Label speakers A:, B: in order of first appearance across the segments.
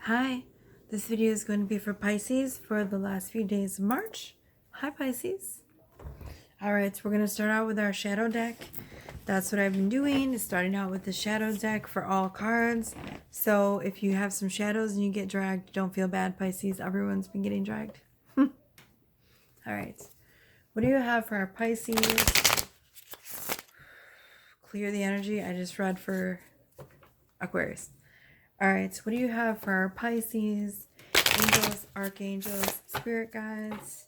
A: Hi, this video is going to be for Pisces for the last few days of March. Hi Pisces. Alright, so we're going to start out with our shadow deck. That's what I've been doing, is starting out with the shadow deck for all cards. So if you have some shadows and you get dragged, don't feel bad, Pisces. Everyone's been getting dragged. Alright, what do you have for our Pisces? Clear the energy. I just read for Aquarius. Alright, so what do you have for our Pisces? Angels, archangels, spirit guides,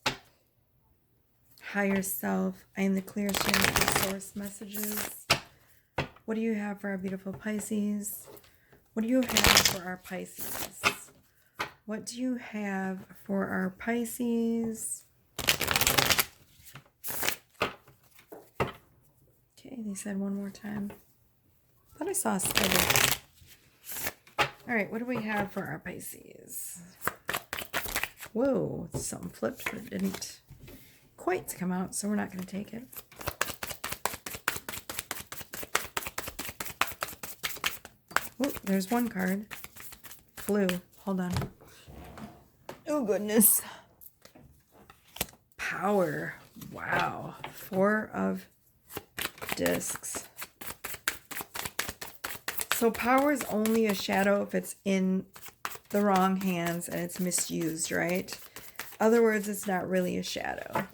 A: higher self, I am the clear channel for source messages. What do you have for our beautiful Pisces? What do you have for our Pisces? What do you have for our Pisces? Okay, they said one more time. Thought I saw a spider. All right, what do we have for our Pisces? Whoa, something flipped, but it didn't quite come out, so we're not going to take it. Oh, there's one card. Flew. Hold on. Oh, goodness. Power. Wow. 4 of discs. So power is only a shadow if it's in the wrong hands and it's misused, right? Other words, it's not really a shadow.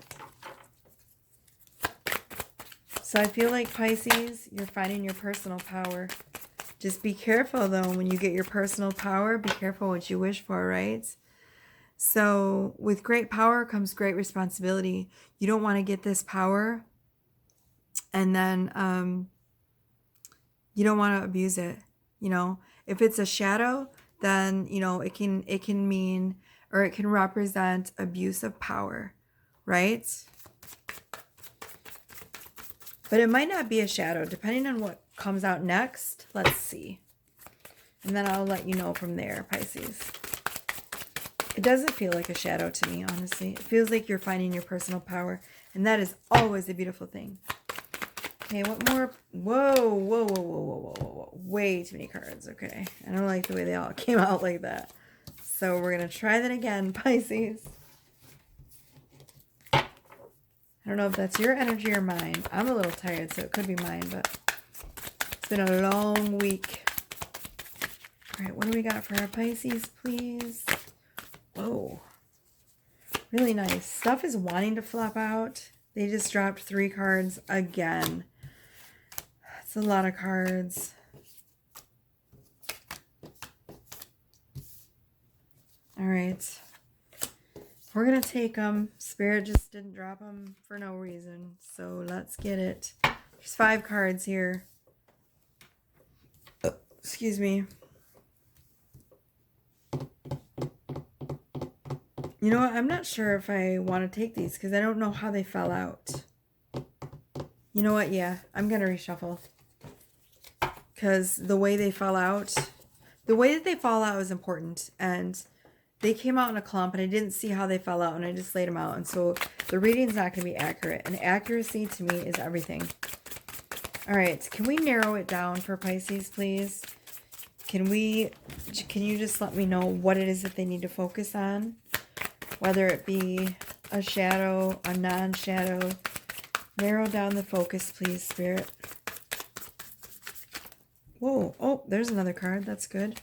A: So I feel like Pisces, you're finding your personal power. Just be careful though, when you get your personal power, be careful what you wish for, right? So with great power comes great responsibility. You don't want to get this power and then you don't want to abuse it. You know, if it's a shadow, then, you know, it can mean, or it can represent abuse of power, right? But it might not be a shadow, depending on what comes out next. Let's see. And then I'll let you know from there, Pisces. It doesn't feel like a shadow to me, honestly. It feels like you're finding your personal power. And that is always a beautiful thing. Okay, what more? Whoa, whoa, whoa, whoa, whoa, whoa, whoa. Way too many cards. Okay. I don't like the way they all came out like that. So we're going to try that again, Pisces. I don't know if that's your energy or mine. I'm a little tired, so it could be mine, but it's been a long week. All right, what do we got for our Pisces, please? Whoa. Really nice. Stuff is wanting to flop out. They just dropped 3 cards again. It's a lot of cards. All right. We're going to take them. Spirit just didn't drop them for no reason. So let's get it. There's 5 cards here. Oh, excuse me. You know what? I'm not sure if I want to take these because I don't know how they fell out. You know what? Yeah, I'm going to reshuffle. Because the way they fall out, the way that they fall out is important. And they came out in a clump and I didn't see how they fell out and I just laid them out. And so the reading's not going to be accurate. And accuracy to me is everything. All right. Can we narrow it down for Pisces, please? Can you just let me know what it is that they need to focus on? Whether it be a shadow, a non-shadow. Narrow down the focus, please, Spirit. Whoa. Oh, there's another card. That's good.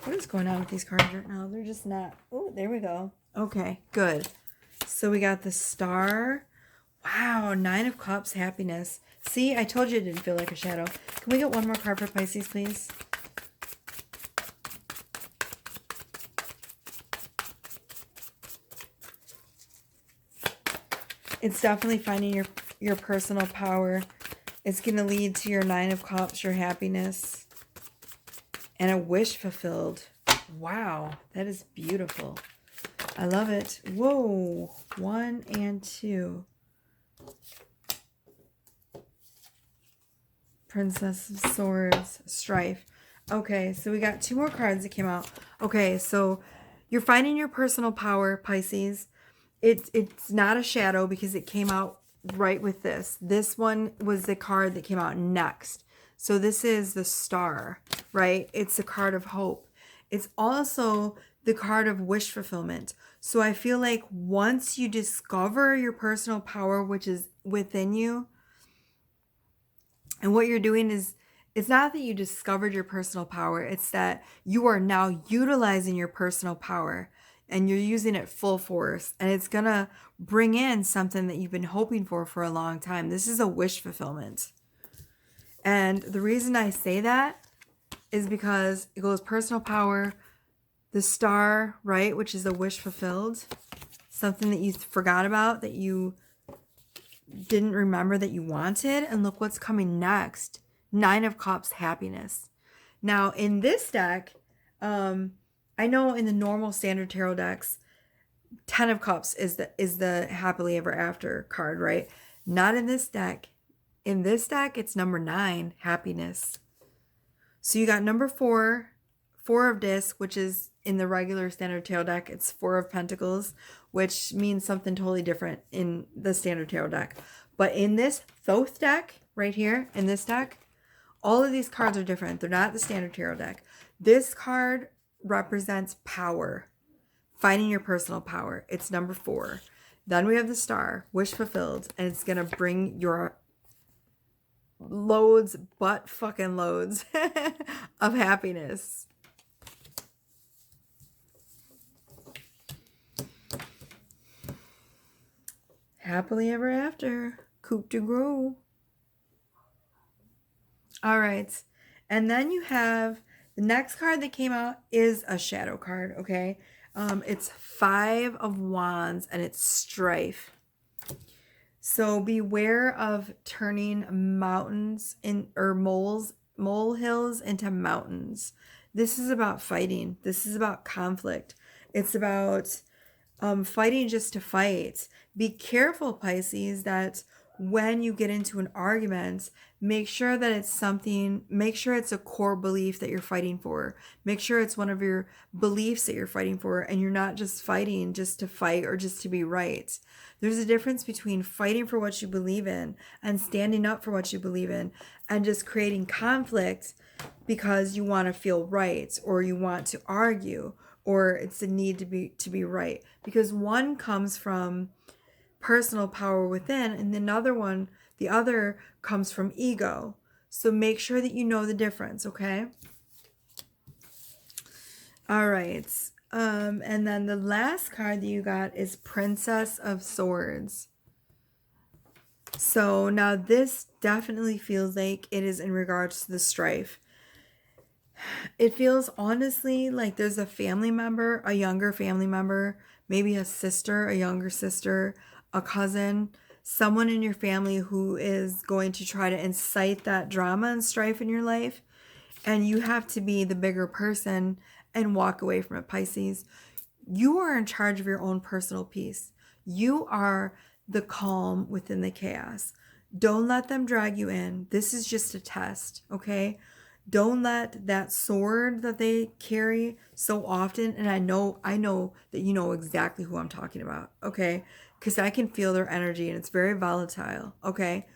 A: What is going on with these cards right now? They're just not. Oh, there we go. Okay, good. So we got the Star. Wow, 9 of Cups, happiness. See, I told you it didn't feel like a shadow. Can we get one more card for Pisces, please? It's definitely finding your personal power. It's going to lead to your 9 of Cups, your happiness, and a wish fulfilled. Wow, that is beautiful. I love it. Whoa, 1 and 2. Princess of Swords, Strife. Okay, so we got 2 more cards that came out. Okay, so you're finding your personal power, Pisces. It's not a shadow because it came out right with this. This one was the card that came out next. So this is the Star, right? It's a card of hope. It's also the card of wish fulfillment. So I feel like once you discover your personal power, which is within you, and what you're doing is, it's not that you discovered your personal power, it's that you are now utilizing your personal power and you're using it full force. And it's going to bring in something that you've been hoping for a long time. This is a wish fulfillment. And the reason I say that is because it goes personal power, the star, right, which is a wish fulfilled, something that you forgot about, that you didn't remember that you wanted. And look what's coming next. 9 of Cups, happiness. Now in this deck, I know in the normal standard tarot decks, 10 of Cups is the happily ever after card, right? Not in this deck. In this deck, it's number 9, happiness. So you got number 4, 4 of discs, which is in the regular standard tarot deck, it's 4 of pentacles, which means something totally different in the standard tarot deck. But in this Thoth deck, right here, in this deck, all of these cards are different. They're not the standard tarot deck. This card represents power, finding your personal power. It's number 4. Then we have the star, wish fulfilled, and it's going to bring your loads, butt fucking loads of happiness. Happily ever after. Coup de gros. All right. And then you have the next card that came out is a shadow card, okay? It's 5 of Wands and it's strife. So beware of turning mountains or molehills into mountains. This is about fighting. This is about conflict. It's about fighting just to fight. Be careful, Pisces, that when you get into an argument, make sure that it's something, make sure it's a core belief that you're fighting for. Make sure it's one of your beliefs that you're fighting for, and you're not just fighting just to fight or just to be right. There's a difference between fighting for what you believe in and standing up for what you believe in and just creating conflict because you want to feel right or you want to argue or it's a need to be right. Because one comes from personal power within, and the other comes from ego. So make sure that you know the difference, okay? All right. And then the last card that you got is Princess of Swords. So now this definitely feels like it is in regards to the strife. It feels honestly like there's a family member, a younger family member, maybe a sister, a younger sister, a cousin, someone in your family who is going to try to incite that drama and strife in your life. And you have to be the bigger person and walk away from it, Pisces. You are in charge of your own personal peace. You are the calm within the chaos. Don't let them drag you in. This is just a test, okay? Don't let that sword that they carry so often, and I know that you know exactly who I'm talking about, okay? Because I can feel their energy and it's very volatile, okay?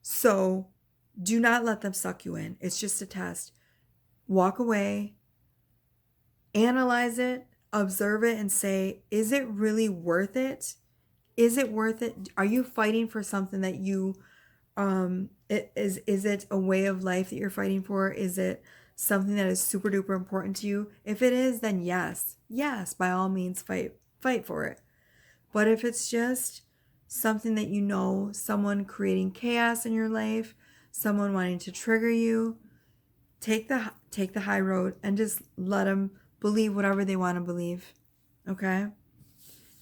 A: So do not let them suck you in. It's just a test. Walk away, analyze it, observe it, and say, is it really worth it? Is it worth it? Are you fighting for something that you is it a way of life that you're fighting for? Is it something that is super duper important to you? If it is, then yes, by all means, fight for it. But if it's just something that you know, someone creating chaos in your life, someone wanting to trigger you, take the high road and just let them believe whatever they want to believe, okay?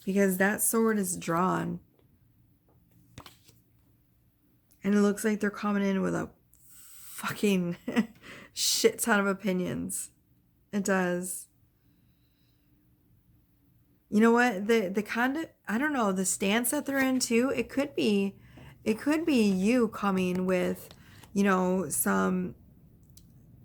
A: Because that sword is drawn. And it looks like they're coming in with a fucking shit ton of opinions. It does. You know what? The kind of, I don't know, the stance that they're in too, it could be you coming with, you know, some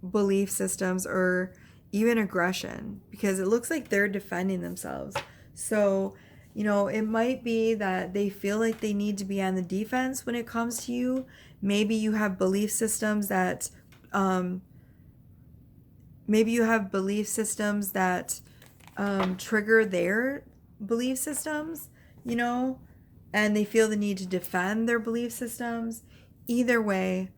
A: belief systems or even aggression, because it looks like they're defending themselves. So, you know, it might be that they feel like they need to be on the defense when it comes to you. Maybe you have belief systems that Maybe you have belief systems that trigger their belief systems, you know, and they feel the need to defend their belief systems. Either way,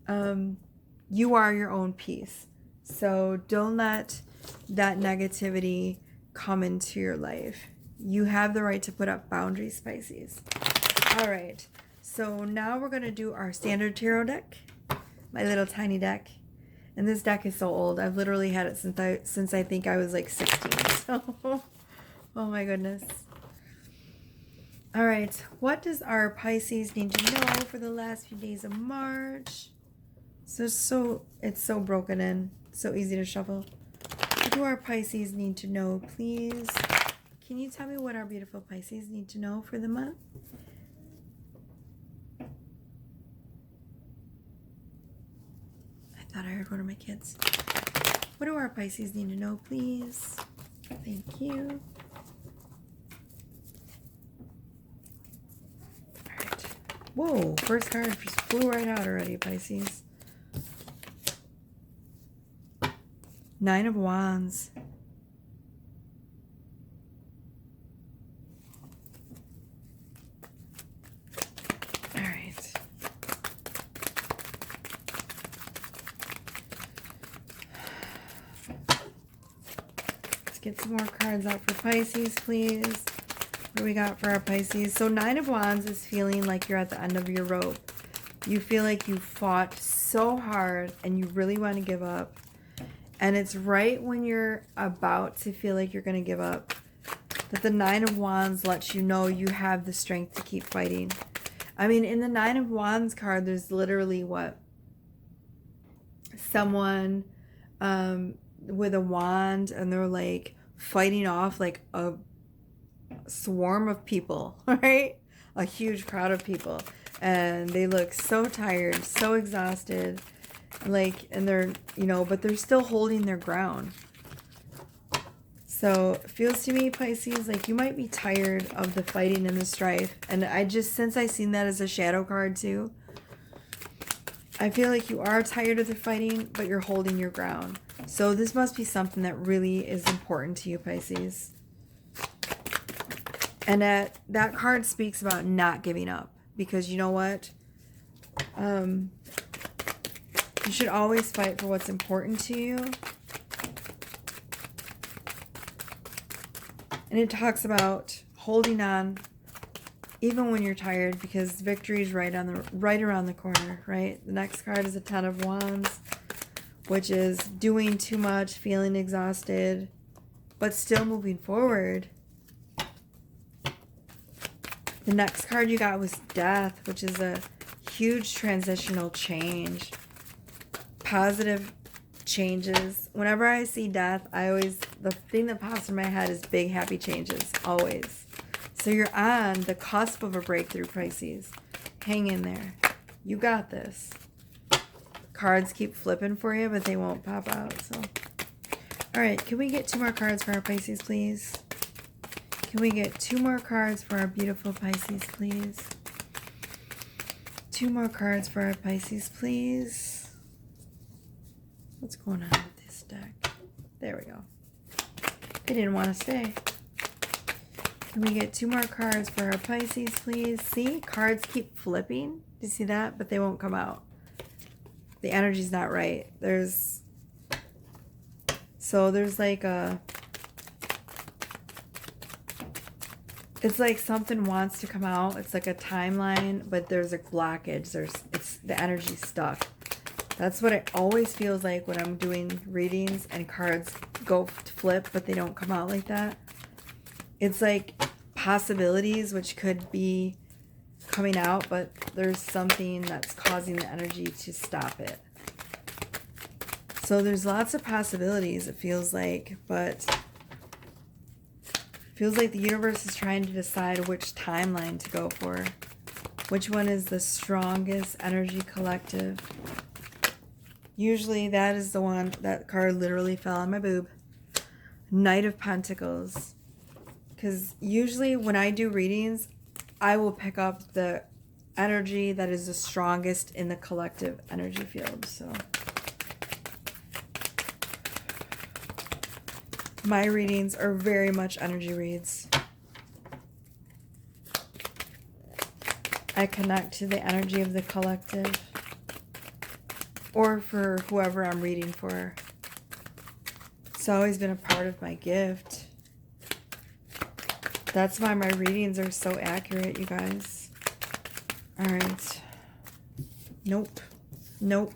A: you are your own peace. So don't let that negativity come into your life. You have the right to put up boundaries, Pisces. All right. So now we're going to do our standard tarot deck, my little tiny deck. And this deck is so old. I've literally had it since I think I was like 16. So, oh my goodness. All right. What does our Pisces need to know for the last few days of March? So it's so broken in. So easy to shuffle. What do our Pisces need to know, please? Can you tell me what our beautiful Pisces need to know for the month? I thought I heard one of my kids. What do our Pisces need to know, please? Thank you. All right. Whoa, first card just flew right out already, Pisces. Nine of Wands. All right. Let's get some more cards out for Pisces, please. What do we got for our Pisces? So Nine of Wands is feeling like you're at the end of your rope. You feel like you fought so hard and you really want to give up. And it's right when you're about to feel like you're going to give up that the Nine of Wands lets you know you have the strength to keep fighting. I mean, in the Nine of Wands card, there's literally what? Someone with a wand, and they're like fighting off like a swarm of people, right? A huge crowd of people. And they look so tired, so exhausted. Like, and they're, you know, but they're still holding their ground. So it feels to me, Pisces, like you might be tired of the fighting and the strife. And I just, since I seen that as a shadow card too, I feel like you are tired of the fighting, but you're holding your ground. So this must be something that really is important to you, Pisces. And that card speaks about not giving up. Because you know what? You should always fight for what's important to you. And it talks about holding on even when you're tired, because victory is right around the corner, right? The next card is a Ten of Wands, which is doing too much, feeling exhausted, but still moving forward. The next card you got was Death, which is a huge transitional change. Positive changes. Whenever I see death, the thing that pops in my head is big, happy changes, always. So you're on the cusp of a breakthrough, Pisces. Hang in there. You got this. Cards keep flipping for you, but they won't pop out. So, all right, can we get 2 more cards for our Pisces, please? Can we get 2 more cards for our beautiful Pisces, please? 2 more cards for our Pisces, please. What's going on with this deck? There we go. They didn't want to stay. Can we get 2 more cards for our Pisces, please? See? Cards keep flipping. Do you see that? But they won't come out. The energy's not right. There's like a... It's like something wants to come out. It's like a timeline, but there's a blockage. The energy's stuck. That's what it always feels like when I'm doing readings and cards go to flip, but they don't come out like that. It's like possibilities which could be coming out, but there's something that's causing the energy to stop it. So there's lots of possibilities, it feels like, but it feels like the universe is trying to decide which timeline to go for. Which one is the strongest energy collective? Usually that is the one, that card literally fell on my boob. Knight of Pentacles. Because usually when I do readings, I will pick up the energy that is the strongest in the collective energy field. So My readings are very much energy reads. I connect to the energy of the collective, or for whoever I'm reading for. It's always been a part of my gift. That's why my readings are so accurate, you guys. All right. Nope. Nope.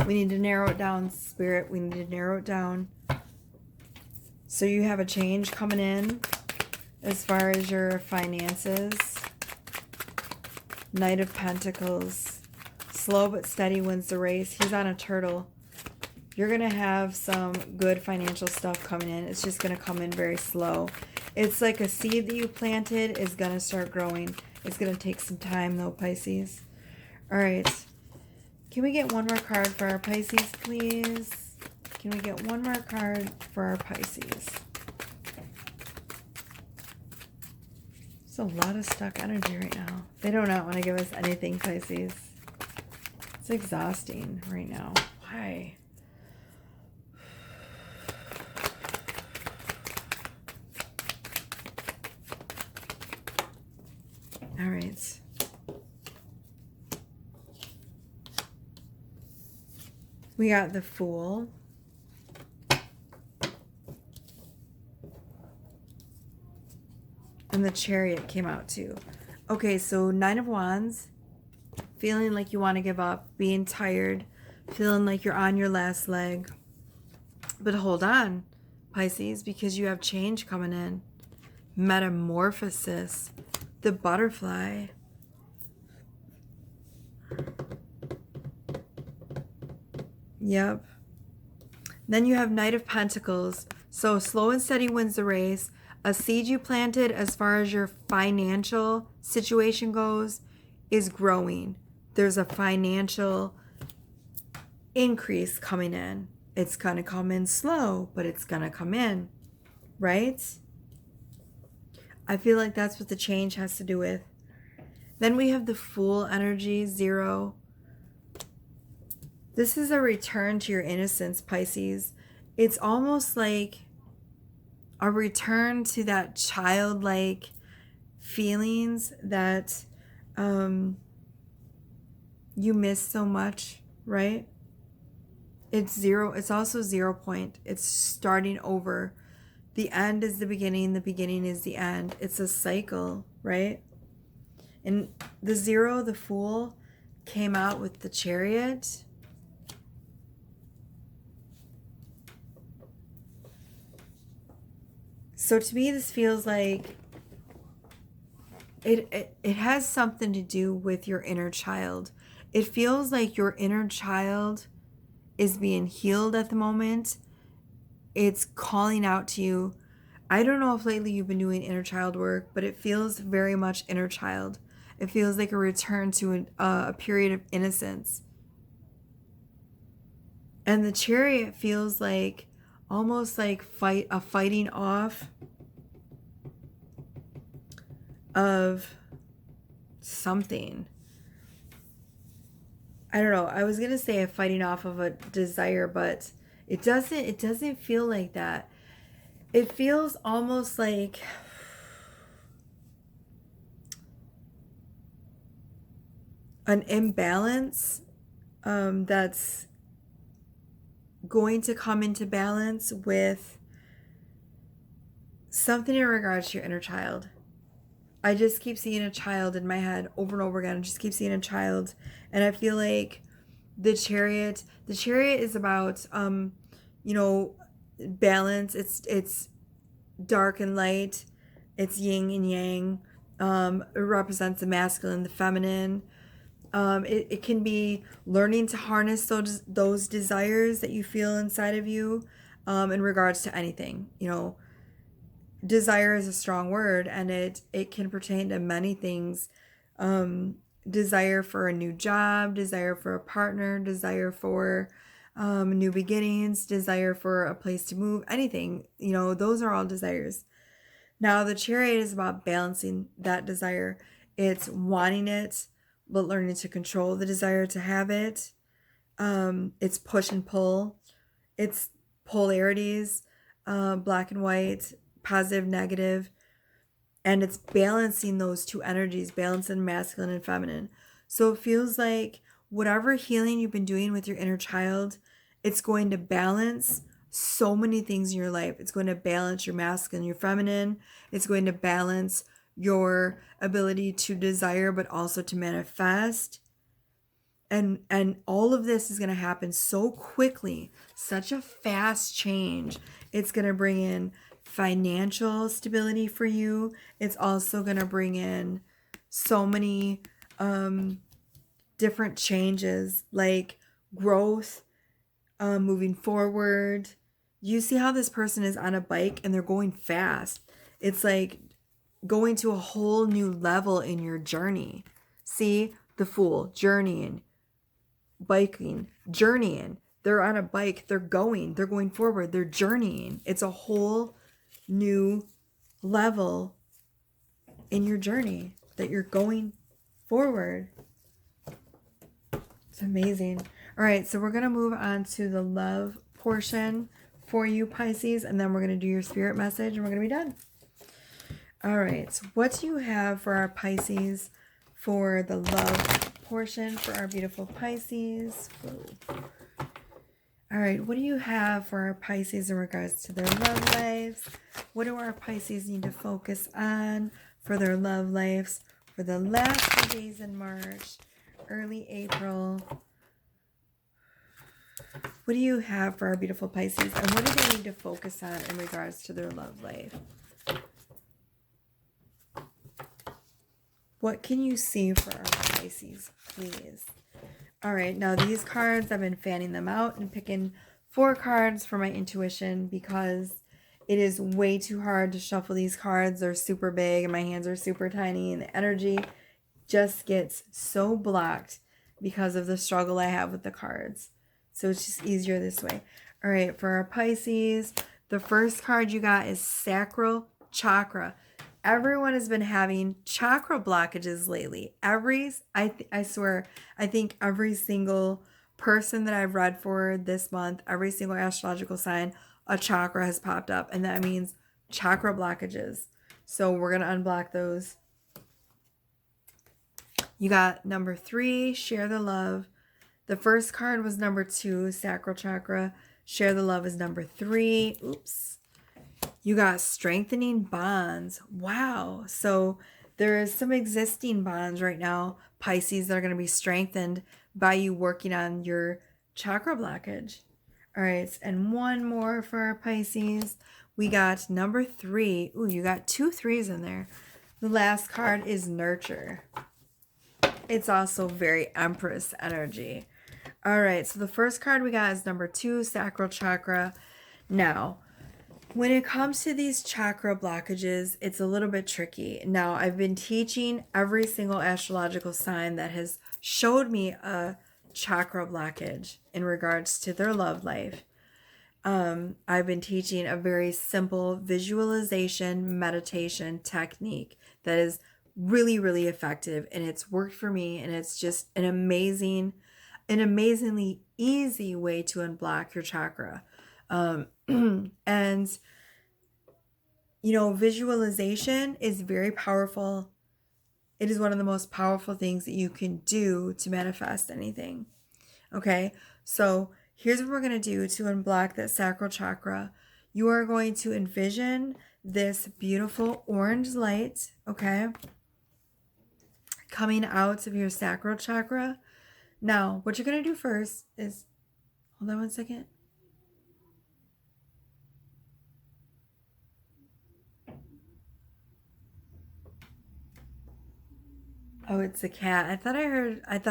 A: We need to narrow it down, Spirit. We need to narrow it down. So you have a change coming in as far as your finances. Knight of Pentacles. Slow but steady wins the race. He's on a turtle. You're going to have some good financial stuff coming in. It's just going to come in very slow. It's like a seed that you planted is going to start growing. It's going to take some time though, Pisces. All right. Can we get one more card for our Pisces, please? Can we get one more card for our Pisces? There's a lot of stuck energy right now. They do not want to give us anything, Pisces. It's exhausting right now. Why? All right. We got the Fool. And the Chariot came out too. Okay, so 9 of Wands. Feeling like you want to give up. Being tired. Feeling like you're on your last leg. But hold on, Pisces, because you have change coming in. Metamorphosis. The Butterfly. Yep. Then you have Knight of Pentacles. So slow and steady wins the race. A seed you planted as far as your financial situation goes is growing. There's a financial increase coming in. It's going to come in slow, but it's going to come in, right? I feel like that's what the change has to do with. Then we have the Fool energy, 0. This is a return to your innocence, Pisces. It's almost like a return to that childlike feelings that you miss so much, right? It's 0. It's also 0 point. It's starting over. The end is the beginning is the end. It's a cycle, right? And the 0, the Fool, came out with the Chariot. So to me, this feels like it has something to do with your inner child. It feels like your inner child is being healed at the moment. It's calling out to you. I don't know if lately you've been doing inner child work, but it feels very much inner child. It feels like a return to a period of innocence. And the Chariot feels like almost like fighting off of something. I don't know. I was gonna say a fighting off of a desire, but it doesn't feel like that. It feels almost like an imbalance that's going to come into balance with something in regards to your inner child. I just keep seeing a child in my head over and over again. I just keep seeing a child. And I feel like the Chariot is about, balance. It's dark and light. It's yin and yang. It represents the masculine, the feminine. It can be learning to harness those desires that you feel inside of you in regards to anything. Desire is a strong word, and it can pertain to many things. Desire for a new job, desire for a partner, desire for new beginnings, desire for a place to move, anything. Those are all desires. Now, the Chariot is about balancing that desire. It's wanting it, but learning to control the desire to have it. It's push and pull. It's polarities. black and white, positive, negative, and it's balancing those two energies, balancing masculine and feminine. So it feels like whatever healing you've been doing with your inner child, it's going to balance so many things in your life. It's going to balance your masculine, your feminine. It's going to balance your ability to desire, but also to manifest. And all of this is going to happen so quickly, such a fast change. It's going to bring in financial stability for you. It's also going to bring in so many different changes, like growth, moving forward. You see how this person is on a bike and they're going fast. It's like going to a whole new level in your journey. See, the Fool, journeying, biking, journeying. They're on a bike, they're going forward, they're journeying. It's a whole new level in your journey that you're going forward. It's amazing. All right, so we're going to move on to the love portion for you, Pisces, and then we're going to do your spirit message and we're going to be done. All right, so what do you have for our Pisces for the love portion for our beautiful Pisces? Whoa. All right, what do you have for our Pisces in regards to their love lives? What do our Pisces need to focus on for their love lives for the last few days in March, early April? What do you have for our beautiful Pisces, and what do they need to focus on in regards to their love life? What can you see for our Pisces, please? All right, now these cards, I've been fanning them out and picking 4 cards for my intuition because it is way too hard to shuffle these cards. They're super big and my hands are super tiny and the energy just gets so blocked because of the struggle I have with the cards. So it's just easier this way. All right, for our Pisces, the first card you got is Sacral Chakra. Everyone has been having chakra blockages lately. I swear, I think every single person that I've read for this month, every single astrological sign, a chakra has popped up. And that means chakra blockages. So we're going to unblock those. You got number 3, share the love. The first card was number 2, sacral chakra. Share the love is number 3. Oops. You got strengthening bonds. Wow. So there is some existing bonds right now, Pisces, that are going to be strengthened by you working on your chakra blockage. All right. And one more for our Pisces. We got number 3. Ooh, you got 2 3s in there. The last card is nurture. It's also very Empress energy. All right. So the first card we got is number 2, sacral chakra. Now, when it comes to these chakra blockages, it's a little bit tricky. Now, I've been teaching every single astrological sign that has showed me a chakra blockage in regards to their love life. I've been teaching a very simple visualization meditation technique that is really, really effective, and it's worked for me, and it's just an amazingly easy way to unblock your chakra. And visualization is very powerful. It is one of the most powerful things that you can do to manifest anything. Okay, so here's what we're going to do to unblock that sacral chakra. You are going to envision this beautiful orange light, okay, coming out of your sacral chakra. Now, what you're going to do first is, hold on one second. Oh, it's a cat. I thought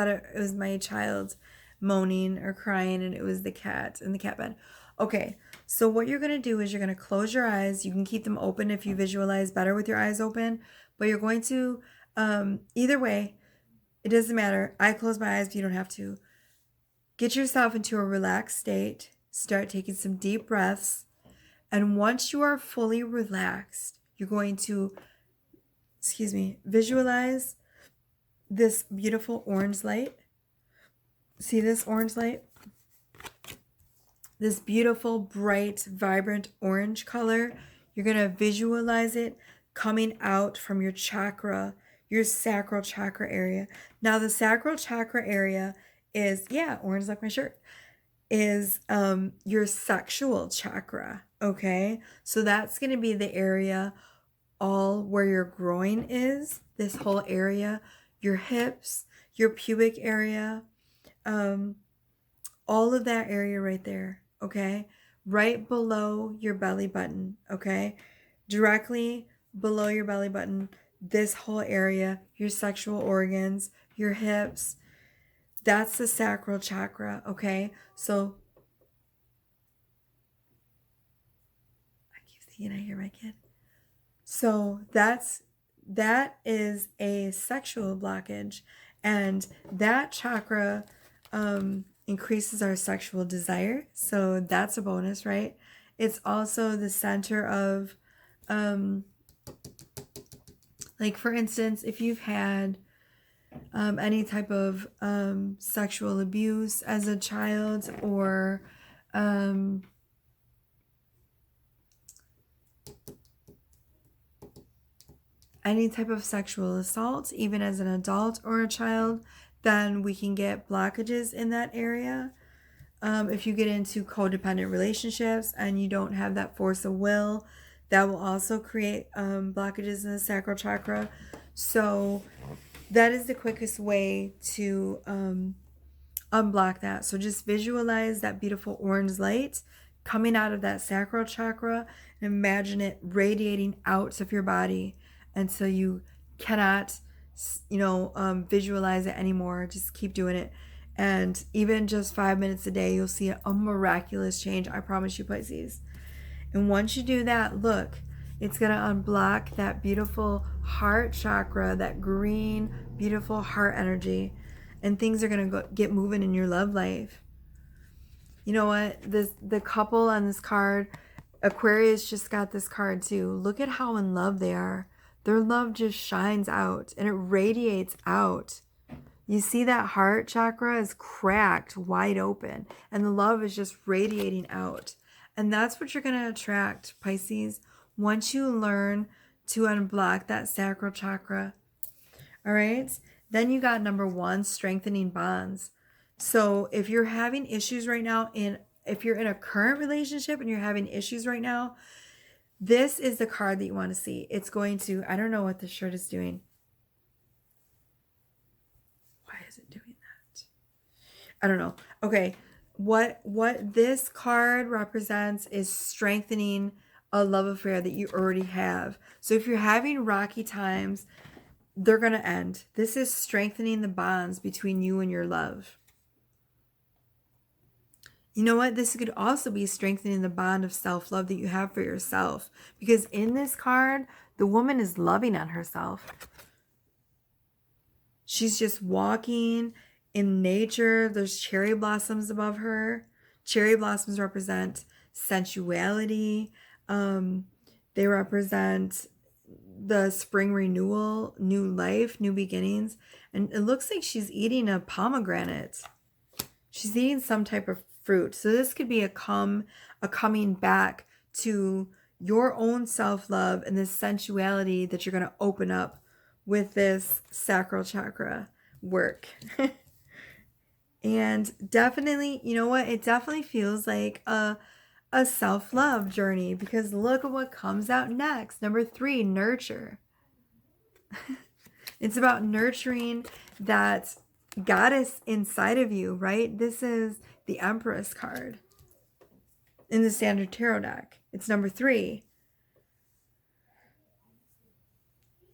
A: it was my child moaning or crying, and it was the cat in the cat bed. Okay, so what you're going to do is you're going to close your eyes. You can keep them open if you visualize better with your eyes open, but you're going to, either way, it doesn't matter. I close my eyes, but you don't have to. Get yourself into a relaxed state. Start taking some deep breaths. And once you are fully relaxed, you're going to, visualize this beautiful orange light. See this orange light? this beautiful, bright, vibrant orange color. You're going to visualize it coming out from your chakra, your sacral chakra area. Now, the sacral chakra area is, yeah, orange like my shirt, is your sexual chakra, okay? So that's going to be the area all where your groin is, this whole area, your hips, your pubic area, all of that area right there, okay? Right below your belly button, okay? Directly below your belly button, this whole area, your sexual organs, your hips, that's the sacral chakra, okay? So, I keep seeing, I hear my kid. So that is a sexual blockage, and that chakra increases our sexual desire. So that's a bonus, right? It's also the center of, like for instance, if you've had any type of sexual abuse as a child, or any type of sexual assault, even as an adult or a child, then we can get blockages in that area. If you get into codependent relationships and you don't have that force of will, that will also create blockages in the sacral chakra. So that is the quickest way to unblock that. So just visualize that beautiful orange light coming out of that sacral chakra and imagine it radiating out of your body until you cannot, visualize it anymore. Just keep doing it. And even just 5 minutes a day, you'll see a miraculous change. I promise you, Pisces. And once you do that, look, it's going to unblock that beautiful heart chakra, that green, beautiful heart energy. And things are going to get moving in your love life. You know what? The couple on this card, Aquarius just got this card too. Look at how in love they are. Their love just shines out and it radiates out. You see that heart chakra is cracked wide open and the love is just radiating out. And that's what you're going to attract, Pisces, once you learn to unblock that sacral chakra. All right? Then you got number 1, strengthening bonds. So if you're having issues right now, if you're in a current relationship and you're having issues right now, this is the card that you want to see. It's going to, I don't know what this shirt is doing. Why is it doing that? I don't know. Okay. What this card represents is strengthening a love affair that you already have. So if you're having rocky times, they're going to end. This is strengthening the bonds between you and your love. You know what? This could also be strengthening the bond of self-love that you have for yourself. Because in this card, the woman is loving on herself. She's just walking in nature. There's cherry blossoms above her. Cherry blossoms represent sensuality. They represent the spring renewal, new life, new beginnings. And it looks like she's eating a pomegranate. She's eating some type of fruit. So this could be a coming back to your own self-love and this sensuality that you're going to open up with this sacral chakra work. And definitely, you know what? It definitely feels like a self-love journey, because look at what comes out next. Number 3, nurture. It's about nurturing that goddess inside of you, right? This is the Empress card in the standard tarot deck. It's number 3.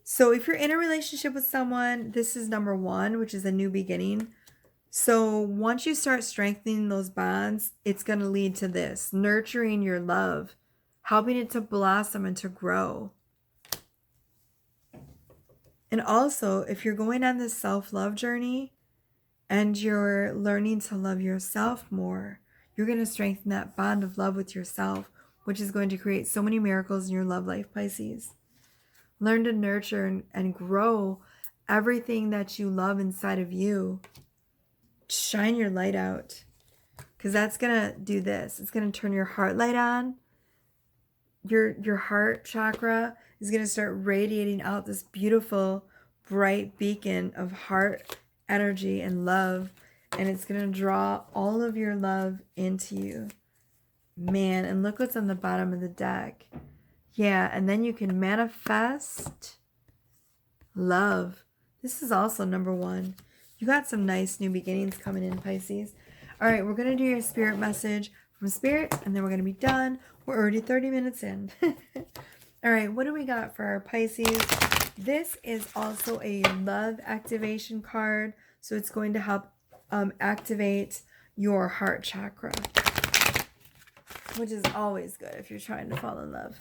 A: So if you're in a relationship with someone, this is number 1, which is a new beginning. So once you start strengthening those bonds, it's going to lead to this, nurturing your love, helping it to blossom and to grow. And also, if you're going on this self-love journey and you're learning to love yourself more, you're going to strengthen that bond of love with yourself, which is going to create so many miracles in your love life, Pisces. Learn to nurture and grow everything that you love inside of you. Shine your light out. because that's going to do this. It's going to turn your heart light on. Your heart chakra is going to start radiating out this beautiful, bright beacon of heart energy and love. And it's going to draw all of your love into you. Man, and look what's on the bottom of the deck. Yeah, and then you can manifest love. This is also number 1. You got some nice new beginnings coming in, Pisces. All right, we're going to do your spirit message from Spirit, and then we're going to be done. We're already 30 minutes in. All right, what do we got for our Pisces? This is also a love activation card, so it's going to help activate your heart chakra, which is always good if you're trying to fall in love.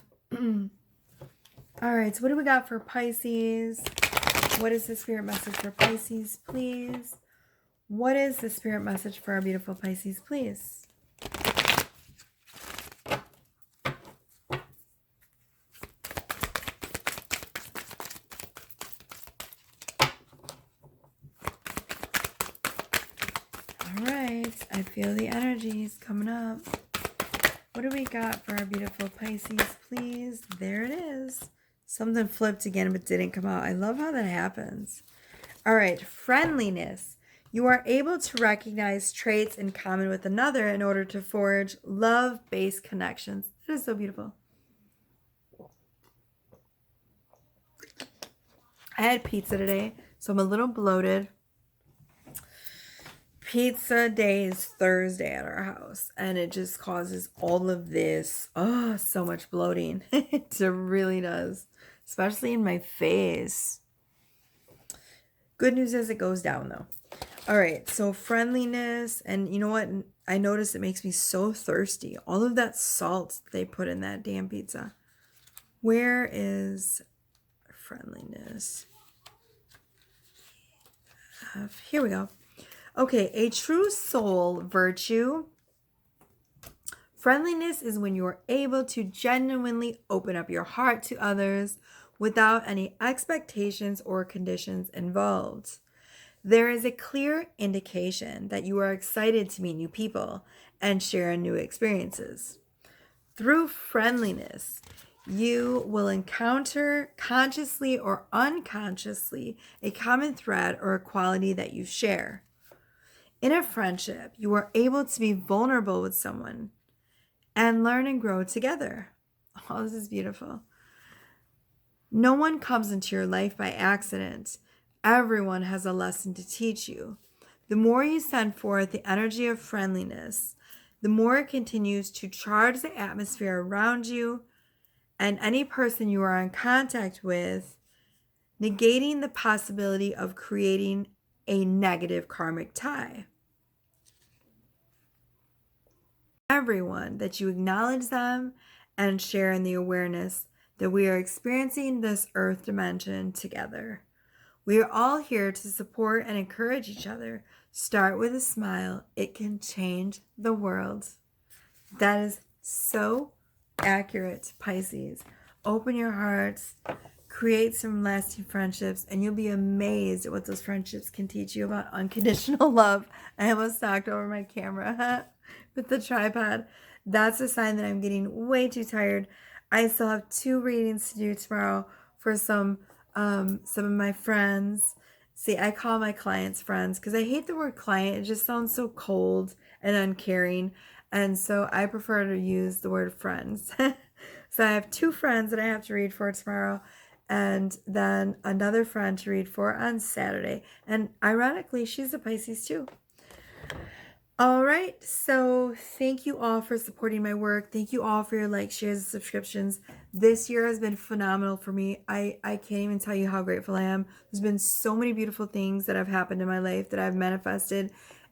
A: All right, so what do we got for Pisces? What is the spirit message for Pisces, please? What is the spirit message for our beautiful Pisces, please? All right, I feel the energies coming up. What do we got for our beautiful Pisces, please? There it is. Something flipped again, but didn't come out. I love how that happens. All right, friendliness. You are able to recognize traits in common with another in order to forge love-based connections. That is so beautiful. I had pizza today, so I'm a little bloated. Pizza day is Thursday at our house, and it just causes all of this, so much bloating. It really does, especially in my face. Good news is it goes down, though. All right, so friendliness, and you know what? I noticed it makes me so thirsty. All of that salt they put in that damn pizza. Where is friendliness? Here we go. Okay, a true soul virtue. Friendliness is when you are able to genuinely open up your heart to others without any expectations or conditions involved. There is a clear indication that you are excited to meet new people and share new experiences. Through friendliness, you will encounter consciously or unconsciously a common thread or a quality that you share. In a friendship, you are able to be vulnerable with someone and learn and grow together. Oh, this is beautiful. No one comes into your life by accident. Everyone has a lesson to teach you. The more you send forth the energy of friendliness, the more it continues to charge the atmosphere around you and any person you are in contact with, negating the possibility of creating a negative karmic tie. Everyone that you acknowledge them and share in the awareness that we are experiencing this earth dimension together. We are all here to support and encourage each other. Start with a smile. It can change the world. That is so accurate, Pisces. Open your hearts, create some lasting friendships, and you'll be amazed at what those friendships can teach you about unconditional love. I almost knocked over my camera with the tripod. That's a sign that I'm getting way too tired. I still have 2 readings to do tomorrow for some of my friends. See, I call my clients friends because I hate the word client. It just sounds so cold and uncaring. And so I prefer to use the word friends. So I have 2 friends that I have to read for tomorrow, and then another friend to read for on Saturday. And ironically, she's a Pisces too. All right, so thank you all for supporting my work. Thank you all for your likes, shares, and subscriptions. This year has been phenomenal for me. I can't even tell you how grateful I am. There's been so many beautiful things that have happened in my life that I've manifested,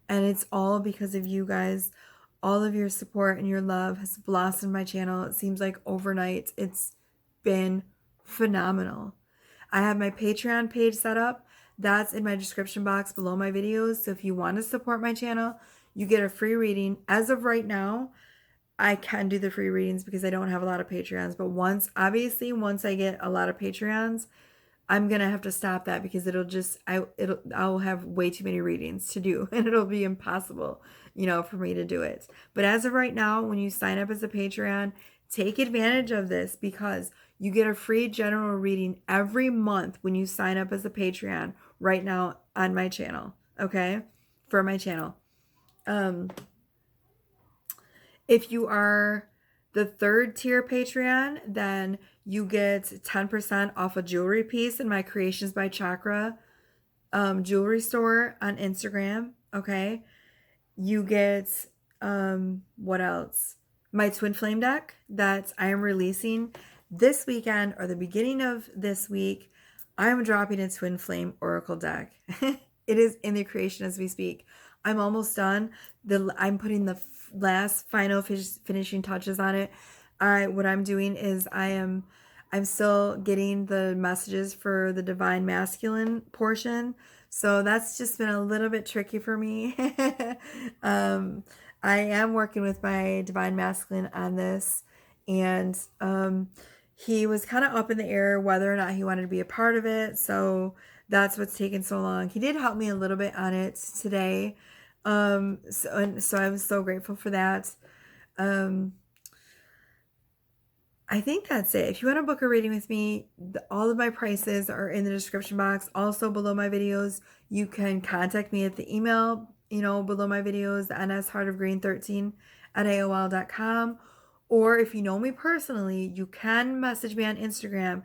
A: and it's all because of you guys. All of your support and your love has blossomed my channel. It seems like overnight. It's been phenomenal. I have my Patreon page set up. That's in my description box below my videos. So if you want to support my channel, you get a free reading. As of right now, I can do the free readings because I don't have a lot of Patreons. But once I get a lot of Patreons, I'm gonna have to stop that because I'll have way too many readings to do and it'll be impossible, for me to do it. But as of right now, when you sign up as a Patreon, take advantage of this because you get a free general reading every month when you sign up as a Patreon right now on my channel. Okay? For my channel. If you are the third tier Patreon, then you get 10% off a jewelry piece in my Creations by Chakra jewelry store on Instagram. Okay. You get, what else? My Twin Flame deck that I am releasing this weekend or the beginning of this week. I am dropping a Twin Flame Oracle deck. It is in the creation as we speak. I'm almost done. I'm putting the last final finishing touches on it. What I'm doing is I'm still getting the messages for the Divine Masculine portion. So that's just been a little bit tricky for me. I am working with my Divine Masculine on this, and he was kind of up in the air whether or not he wanted to be a part of it. So that's what's taken so long. He did help me a little bit on it today. So I was so grateful for that. I think that's it. If you want to book a reading with me, all of my prices are in the description box. Also below my videos, you can contact me at the email, below my videos, nsheartofgreen13 at AOL.com. Or if you know me personally, you can message me on Instagram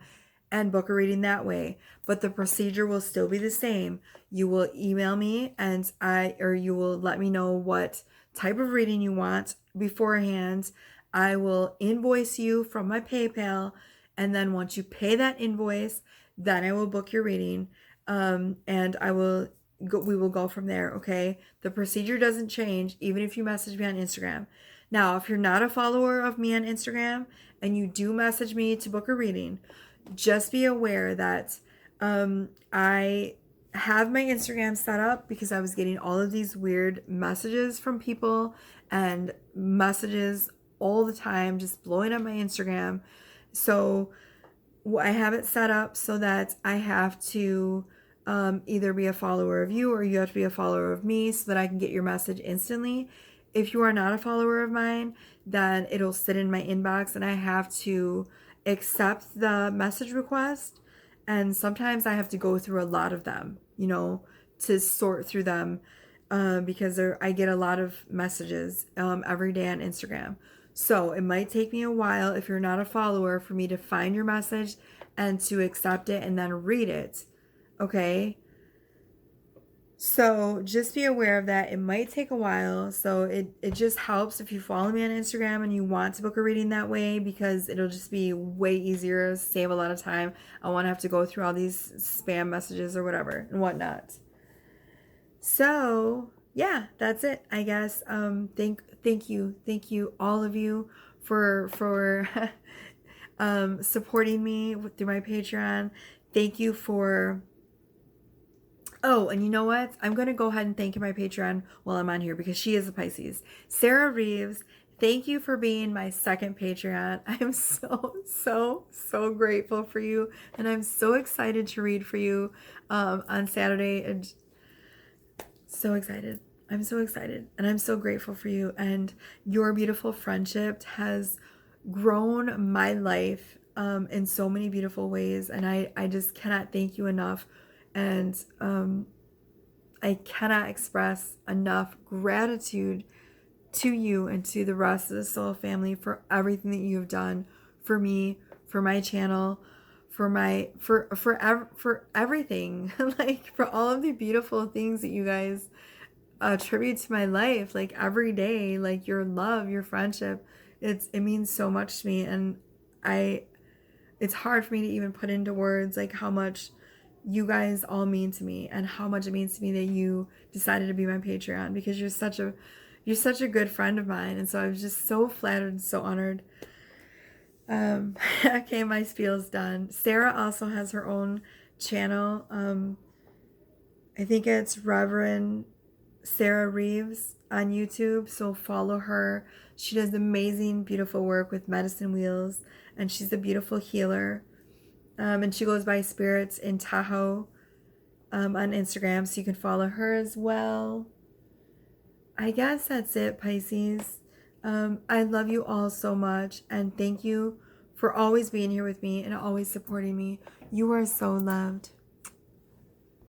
A: and book a reading that way. But the procedure will still be the same. You will email me or you will let me know what type of reading you want beforehand. I will invoice you from my PayPal, and then once you pay that invoice, then I will book your reading, and we will go from there, okay? The procedure doesn't change, even if you message me on Instagram. Now, if you're not a follower of me on Instagram, and you do message me to book a reading, just be aware that I have my Instagram set up because I was getting all of these weird messages from people and messages all the time, just blowing up my Instagram. So I have it set up so that I have to either be a follower of you or you have to be a follower of me so that I can get your message instantly. If you are not a follower of mine, then it'll sit in my inbox and I have to accept the message request. And sometimes I have to go through a lot of them, to sort through them because I get a lot of messages every day on Instagram. So it might take me a while, if you're not a follower, for me to find your message and to accept it and then read it. Okay? So just be aware of that. It might take a while. So it just helps if you follow me on Instagram and you want to book a reading that way, because it'll just be way easier, save a lot of time. I won't have to go through all these spam messages or whatever and whatnot. So yeah, that's it, I guess. Thank you all of you for supporting me through my Patreon. Thank you for and you know what? I'm going to go ahead and thank my Patreon while I'm on here because she is a Pisces. Sarah Reeves, thank you for being my second Patreon. I'm so grateful for you, and I'm so excited to read for you on Saturday. And so excited. I'm so excited, and I'm so grateful for you, and your beautiful friendship has grown my life in so many beautiful ways, and I just cannot thank you enough, and I cannot express enough gratitude to you and to the rest of the Soul family for everything that you have done for me, for my channel, for everything, like for all of the beautiful things that you guys attribute to my life, like every day, like your love, your friendship. It means so much to me, and it's hard for me to even put into words like how much you guys all mean to me and how much it means to me that you decided to be my Patreon, because you're such a good friend of mine. And so I was just so flattered and so honored. Okay, my spiel's done. Sarah also has her own channel. I think it's Reverend Sarah Reeves on YouTube, so follow her. She does amazing, beautiful work with medicine wheels, and she's a beautiful healer. And she goes by Spirits in Tahoe on Instagram, so you can follow her as well. I guess that's it, Pisces. I love you all so much, and thank you for always being here with me and always supporting me. You are so loved.